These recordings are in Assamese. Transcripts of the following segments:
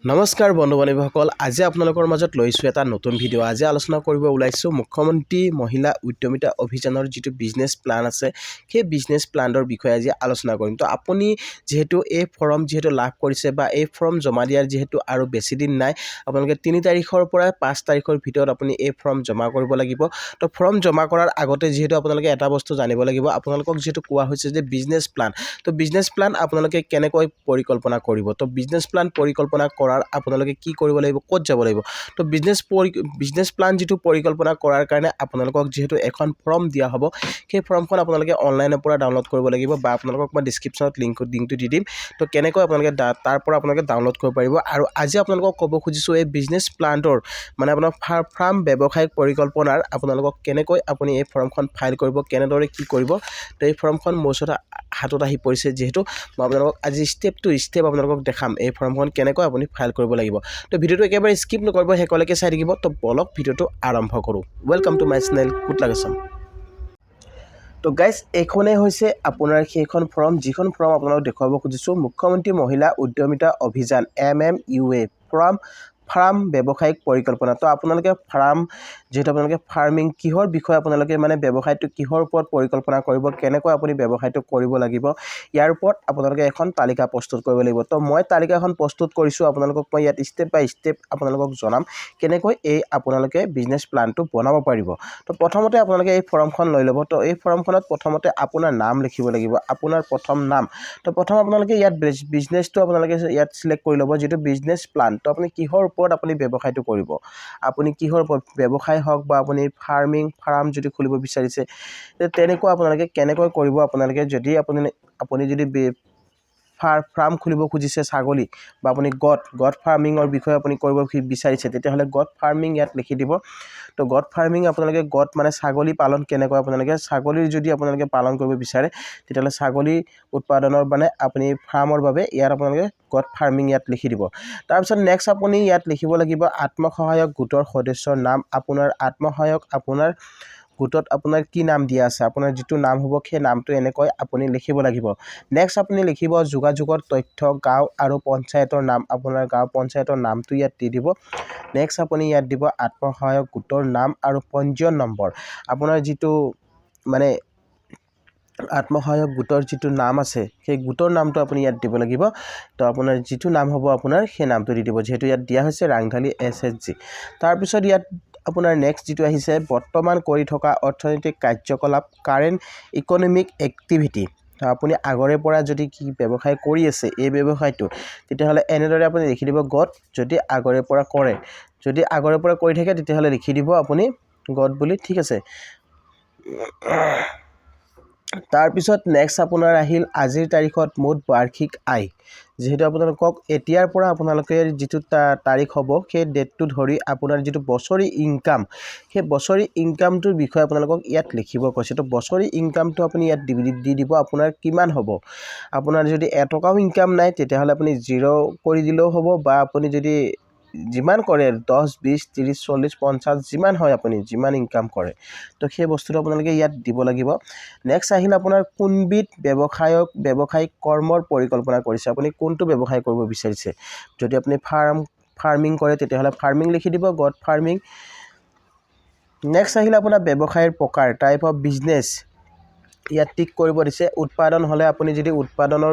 নমস্কাৰ বন্ধু বান্ধৱীসকল, আজি আপোনালোকৰ মাজত লৈছোঁ এটা নতুন ভিডিঅ'। আজি আলোচনা কৰিব ওলাইছোঁ মুখ্যমন্ত্ৰী মহিলা উদ্যমিতা অভিযানৰ যিটো বিজনেছ প্লান আছে, সেই বিজনেছ প্লানৰ বিষয়ে আজি আলোচনা কৰিম। তো আপুনি যিহেতু এই ফৰ্ম লাভ কৰিছে বা এই ফৰ্ম জমা দিয়াৰ যিহেতু আৰু বেছি দিন নাই, আপোনালোকে 3 তাৰিখৰ পৰা 5 তাৰিখৰ ভিতৰত আপুনি এই ফৰ্ম জমা কৰিব লাগিব। তো ফৰ্ম জমা কৰাৰ আগতে যিহেতু আপোনালোকে এটা বস্তু জানিব লাগিব, আপোনালোকক যিহেতু কোৱা হৈছে যে বিজনেছ প্লান, তো বিজনেছ প্লান আপোনালোকে কেনেকৈ পৰিকল্পনা কৰিব। তো বিজনেছ প্লান পৰিকল্পনা আপোনালোকে কি কৰিব লাগিব, ক'ত যাব লাগিব। তো বিজনেছ প্লান যিটো পৰিকল্পনা কৰাৰ কাৰণে আপোনালোকক যিহেতু এখন ফৰ্ম দিয়া হ'ব, সেই ফৰ্মখন আপোনালোকে অনলাইনৰ পৰা ডাউনলোড কৰিব লাগিব বা আপোনালোকক মই ডিছক্ৰিপশ্যনত লিংকটো দি দিম। তো কেনেকৈ আপোনালোকে তাৰ পৰা আপোনালোকে ডাউনলোড কৰিব পাৰিব। আৰু আজি আপোনালোকক ক'ব খুজিছোঁ এই বিজনেছ প্লানটোৰ মানে আপোনাৰ ফাৰ্ম ব্যৱসায়িক পৰিকল্পনাৰ আপোনালোকক কেনেকৈ আপুনি এই ফৰ্মখন ফাইল কৰিব, কেনেদৰে কি কৰিব। তো এই ফৰ্মখন মোৰ ওচৰত হাতত আহি পৰিছে, যিহেতু মই আপোনালোকক আজি ষ্টেপ টু ষ্টেপ আপোনালোকক দেখাম এই ফৰ্মখন কেনেকৈ আপুনি ফাইল কৰিব লাগিব। তো ভিডিঅ'টো একেবাৰে স্কিপ নকৰিব, শেষলৈকে চাই থাকিব। তো বলক ভিডিঅ'টো আৰম্ভ কৰোঁ। ৱেলকাম টু মাই চেনেল কুটলাগছম। তো গাইজ, এইখনেই হৈছে আপোনাৰ সেইখন ফৰ্ম, যিখন ফৰ্ম আপোনালোকক দেখুৱাব খুজিছোঁ। মুখ্যমন্ত্ৰী মহিলা উদ্যমিতা অভিযান MMUA ফাৰ্ম ব্যৱসায়িক পৰিকল্পনা। তো আপোনালোকে যিহেতু আপোনালোকে ফাৰ্মিং কিহৰ বিষয়ে আপোনালোকে মানে ব্যৱসায়টো কিহৰ ওপৰত পৰিকল্পনা কৰিব, কেনেকৈ আপুনি ব্যৱসায়টো কৰিব লাগিব, ইয়াৰ ওপৰত আপোনালোকে এখন তালিকা প্ৰস্তুত কৰিব লাগিব। তো মই তালিকাখন প্ৰস্তুত কৰিছোঁ, আপোনালোকক মই ইয়াত ষ্টেপ বাই ষ্টেপ আপোনালোকক জনাম কেনেকৈ আপোনালোকে বিজনেছ প্লানটো বনাব পাৰিব। তো প্ৰথমতে আপোনালোকে এই ফৰ্মখন লৈ ল'ব। তো এই ফৰ্মখনত প্ৰথমতে আপোনাৰ নাম লিখিব লাগিব, আপোনাৰ প্ৰথম নাম। তো প্ৰথম আপোনালোকে ইয়াত বিজনেছটো আপোনালোকে ইয়াত চিলেক্ট কৰি ল'ব, যিটো বিজনেছ প্লান। তো আপুনি কিহৰ ওপৰত আপুনি ব্যৱসায়টো কৰিব, আপুনি কিহৰ ওপৰত ব্যৱসায় হওক বা আপুনি ফাৰ্ম যদি খুলিব বিচাৰিছে, তেনেকুৱা আপোনালোকে কেনেকৈ কৰিব। আপোনালোকে যদি আপুনি যদি ফাৰ্ম খুলিব খুজিছে ছাগলী বা আপুনি গট ফাৰ্মিঙৰ বিষয়ে আপুনি কৰিব বিচাৰিছে, তেতিয়াহ'লে গট ফাৰ্মিং ইয়াত লিখি দিব। তো গট ফাৰ্মিং আপোনালোকে মানে ছাগলী পালন কেনেকৈ, আপোনালোকে ছাগলীৰ যদি আপোনালোকে পালন কৰিব বিচাৰে, তেতিয়াহ'লে ছাগলী উৎপাদনৰ মানে আপুনি ফাৰ্মৰ বাবে ইয়াত আপোনালোকে গট ফাৰ্মিং ইয়াত লিখি দিব। তাৰপিছত নেক্সট আপুনি ইয়াত লিখিব লাগিব আত্মসহায়ক গোটৰ সদস্যৰ নাম। আপোনাৰ গোটত আপোনাৰ কি নাম দিয়া আছে, আপোনাৰ যিটো নাম হ'ব সেই নামটো এনেকৈ আপুনি লিখিব লাগিব। নেক্সট আপুনি লিখিব যোগাযোগৰ তথ্য, গাঁও আৰু পঞ্চায়তৰ নাম, আপোনাৰ গাঁও পঞ্চায়তৰ নামটো ইয়াত দি দিব। নেক্সট আপুনি ইয়াত দিব আত্মসহায়ক গোটৰ নাম আৰু পঞ্জীয়ন নম্বৰ। আপোনাৰ যিটো মানে আত্মসহায়ক গোটৰ যিটো নাম আছে, সেই গোটৰ নামটো আপুনি ইয়াত দিব লাগিব। তো আপোনাৰ যিটো নাম হ'ব আপোনাৰ সেই নামটো দি দিব, যিহেতু ইয়াত দিয়া হৈছে ৰাংঢালী SHG। তাৰপিছত ইয়াত আপোনাৰ নেক্সট যিটো আহিছে বৰ্তমান কৰি থকা অৰ্থনৈতিক কাৰ্যকলাপ, কাৰেণ্ট ইকনমিক এক্টিভিটি। আপুনি আগৰে পৰা যদি কি ব্যৱসায় কৰি আছে এই ব্যৱসায়টো, তেতিয়াহ'লে এনেদৰে আপুনি লিখি দিব গট। যদি আগৰে পৰা কৰি থাকে তেতিয়াহ'লে লিখি দিব আপুনি গট বুলি, ঠিক আছে। তাৰপিছত নেক্সট আপোনাৰ আহিল আজিৰ তাৰিখত মুঠ বাৰ্ষিক আয়। যিহেতু আপোনালোকক এতিয়াৰ পৰা আপোনালোকে যিটো তাৰিখ হ'ব সেই ডেটটো ধৰি আপোনাৰ যিটো বছৰি ইনকাম, সেই বছৰি ইনকামটোৰ বিষয়ে আপোনালোকক ইয়াত লিখিব কৈছে। তো বছৰি ইনকামটো আপুনি ইয়াত দি দিব আপোনাৰ কিমান হ'ব। আপোনাৰ যদি এটকাও ইনকাম নাই, তেতিয়াহ'লে আপুনি 0 কৰি দিলেও হ'ব, বা আপুনি যদি যিমান কৰে 10, 20, 30, 40, 50 যিমান হয় আপুনি যিমান ইনকাম কৰে, তো সেই বস্তুটো আপোনালোকে ইয়াত দিব লাগিব। নেক্সট আহিল আপোনাৰ কোনবিধ ব্যৱসায়িক কৰ্মৰ পৰিকল্পনা কৰিছে, আপুনি কোনটো ব্যৱসায় কৰিব বিচাৰিছে। যদি আপুনি ফাৰ্মিং কৰে তেতিয়াহ'লে ফাৰ্মিং লিখি দিব, গট ফাৰ্মিং। নেক্সট আহিল আপোনাৰ ব্যৱসায়ৰ প্ৰকাৰ, টাইপ অফ বিজনেছ, ইয়াত টিক কৰিব দিছে। উৎপাদন হ'লে আপুনি যদি উৎপাদনৰ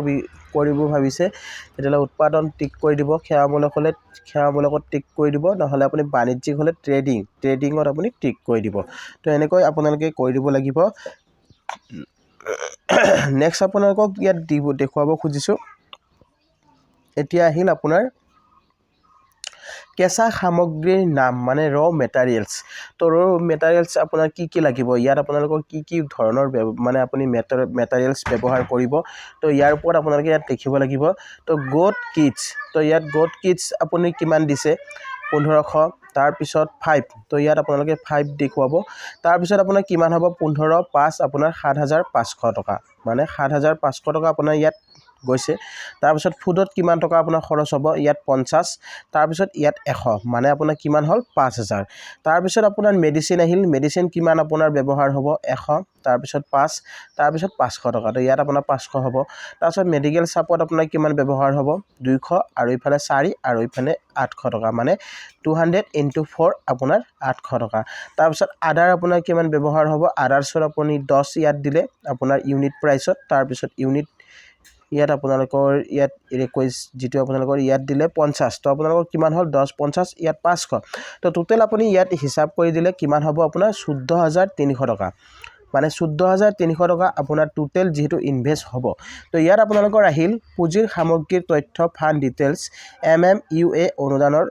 কৰিব ভাবিছে, তেতিয়াহ'লে উৎপাদন টিক কৰি দিব। সেৱামূলকত টিক কৰি দিব, নহ'লে আপুনি বাণিজ্যিক হ'লে ট্ৰেডিঙত আপুনি টিক কৰি দিব। তো এনেকৈ আপোনালোকে কৰি দিব লাগিব। নেক্সট আপোনালোকক ইয়াত দেখুৱাব খুজিছোঁ, এতিয়া আহিল আপোনাৰ কেঁচা সামগ্ৰীৰ নাম, মানে মেটাৰিয়েলছ। তো মেটাৰিয়েলছ আপোনাৰ কি লাগিব, ইয়াত আপোনালোকৰ কি ধৰণৰ মানে আপুনি মেটাৰিয়েলছ ব্যৱহাৰ কৰিব, তো ইয়াৰ ওপৰত আপোনালোকে ইয়াত লিখিব লাগিব। তো গট কিটছ, তো ইয়াত গট কিটছ আপুনি কিমান দিছে, 1500। তাৰপিছত 5, তো ইয়াত আপোনালোকে 5 দেখুৱাব। তাৰপিছত আপোনাৰ কিমান হ'ব, 15, 5 আপোনাৰ 7500 টকা, মানে 7500 টকা আপোনাৰ ইয়াত গৈছে তাৰপিছত ফুডত কিমান টকা আপোনাৰ খৰচ হ'ব ইয়াত 50 তাৰপিছত ইয়াত 100 মানে আপোনাৰ কিমান হ'ল 5000 তাৰপিছত আপোনাৰ মেডিচিন আহিল মেডিচিন কিমান আপোনাৰ ব্যৱহাৰ হ'ব 100 তাৰপিছত 5 তাৰপিছত 500 টকা তো ইয়াত আপোনাৰ 500 হ'ব তাৰপিছত মেডিকেল সাপোৰ্ট আপোনাৰ কিমান ব্যৱহাৰ হ'ব 200 আৰু ইফালে 4 আৰু ইফালে 800 টকা মানে 200 * 4 আপোনাৰ 800 টকা তাৰপিছত আদাৰ আপোনাৰ কিমান ব্যৱহাৰ হ'ব আদাৰছৰ আপুনি 10 ইয়াত দিলে আপোনাৰ ইউনিট প্ৰাইচত তাৰপিছত ইউনিট ইয়াত আপোনালোকৰ ইয়াত 21 যেটো আপোনালোকৰ ইয়াত দিলে 50 তো আপোনালোকৰ কিমান হ'ল 10 50 ইয়াত 500 তো টোটেল আপুনি ইয়াত হিসাব কৰি দিলে কিমান হ'ব আপোনাৰ 14300 টকা মানে 14300 টকা আপোনাৰ টোটেল যেটো ইনভেস্ট হ'ব তো ইয়াত আপোনালোকৰ আহিল পুঁজিৰ সামগ্ৰীৰ তথ্য ফান্ড ডিটেইলছ MMUA অনুদানৰ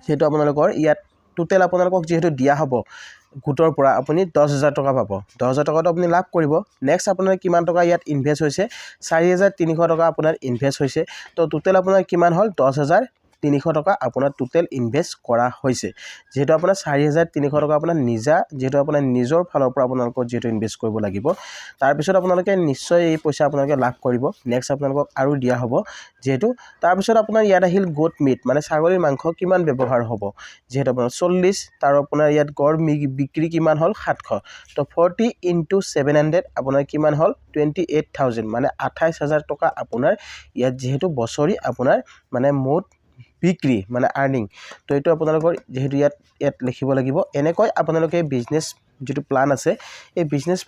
যেটো আপোনালোকৰ ইয়াত টোটেল আপোনালোকক যেটো দিয়া হ'ব গোটৰ পৰা আপুনি 10000 টকা পাব 10000 টকাটো আপুনি লাভ কৰিব নেক্সট আপোনাৰ কিমান টকা ইয়াত ইনভেস্ট হৈছে 4300 টকা আপোনাৰ ইনভেস্ট হৈছে তো টোটেল আপোনাৰ কিমান হ'ল 10300 টকা আপোনাৰ টোটেল ইনভেস্ট কৰা হৈছে যেটো আপোনাৰ 4300 টকা আপোনাৰ নিজা যেটো আপোনাৰ নিজৰ ফালৰ পৰা আপোনালোকৰ যেটো ইনভেস্ট কৰিব লাগিব তাৰ পিছত আপোনালোকে নিশ্চয় এই পইচা আপোনালোকে লাভ কৰিব নেক্সট আপোনালোকক আৰু দিয়া হ'ব যেটো তাৰ পিছত আপোনাৰ ইয়াত আহিল গোট মিট মানে ছাগলীৰ মাংস কিমান ব্যৱহাৰ হ'ব যেটো আপোনাৰ 40 তাৰ আপোনাৰ ইয়াত গড় বিক্ৰী কিমান হ'ল 700 তো 40 * 700 আপোনাৰ কিমান হ'ল 28000 মানে 28000 টকা আপোনাৰ ইয়াত যেহেতু বছৰি আপোনাৰ মানে মুঠ বিক্ৰী মানে আৰ্নিং তো এটো আপোনালোকৰ যেহেতু ইয়াত লিখিব লাগিব এনেকৈ আপোনালোকে বিজনেস যেটো প্লান আছে এই বিজনেস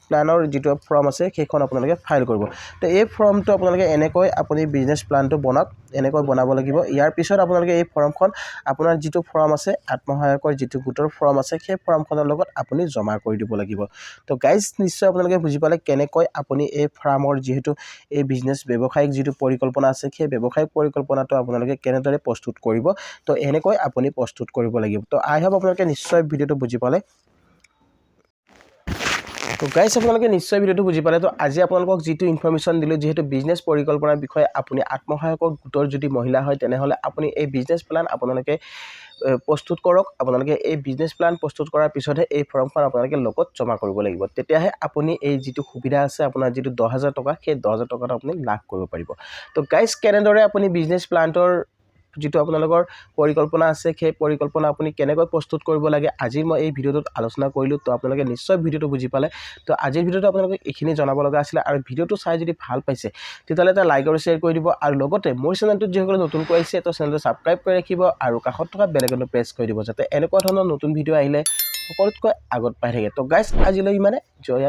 প্লানৰ যেটো ফৰ্ম আছে সেইখন আপোনালোকে ফাইল কৰিব তো এই ফৰ্মটো আপোনালোকে এনেকৈ আপুনি বিজনেস প্লানটো বনাওক এনেকৈ বনাব লাগিব ইয়াৰ পিছত আপোনালোকে এই ফৰ্মখন আপোনাৰ যেটো ফৰ্ম আছে আত্মসহায়কৰ যেটো গোটৰ ফৰ্ম আছে সেই ফৰ্মখনৰ লগত আপুনি জমা কৰি দিব লাগিব তো গাইজ নিশ্চয় আপোনালোকে বুজি পালে কেনেকৈ আপুনি এই ফাৰ্মৰ যেহেতু এই বিজনেস ব্যৱসায়িক যেটো পৰিকল্পনা আছে সেই ব্যৱসায়িক পৰিকল্পনাটো আপোনালোকে কেনেদৰে প্ৰস্তুত কৰিব তো এনেকৈ আপুনি প্ৰস্তুত কৰিব লাগিব তো আই হোপ আপোনালোকে নিশ্চয় ভিডিওটো বুজি পালে তো গাইজ আপোনালোকে নিশ্চয় ভিডিওটো বুজি পালে তো আজি আপোনালোকক যেটো ইনফৰমেশন দিলো যেহেতু বিজনেস পৰিকল্পনাৰ বিষয়ে আপুনি আত্মসহায়কৰ গোটৰ যদি মহিলা হয় তেনেহলে আপুনি এই বিজনেস প্লান আপোনালোকে প্ৰস্তুত কৰক আপোনালোকে এই বিজনেস প্লান প্ৰস্তুত কৰাৰ পিছতহে এই ফৰ্মখন আপোনালোকে লগত জমা কৰিব লাগিব তেতিয়াহে আপুনি এই যেটো সুবিধা আছে আপোনাৰ যেটো 10000 টকা সেই 10000 টকাটো আপুনি লাভ কৰিব পাৰিব তো গাইজ কেনেদৰে আপুনি বিজনেস প্লানৰ যেটো আপোনালোকৰ পৰিকল্পনা আছে সেই পৰিকল্পনা আপুনি কেনেকৈ প্ৰস্তুত কৰিব লাগে আজি মই এই ভিডিওটোত আলোচনা কৰিলো তো আপোনালোকে নিশ্চয় ভিডিওটো বুজি পালে তো আজিৰ ভিডিওটো আপোনালোকে এখিনি জনাব লগা আছিল আৰু ভিডিওটো চাই যদি ভাল পাইছে তেতিয়ালে এটা লাইক আৰু শেয়াৰ কৰি দিব আৰু লগতে মোৰ চেনেলটোত যেসকলে নতুন কৈ আছে তো চেনেলটো সাবস্ক্ৰাইব কৰি ৰাখিব আৰু কাষত থকা বেল আইকনটো প্ৰেছ কৰি দিব যাতে এনেকুৱা ধৰণৰ নতুন ভিডিও আহিলে সকলোতকৈ আগত পাই থাকে তো গাইজ আজিলৈ ইমানে জয়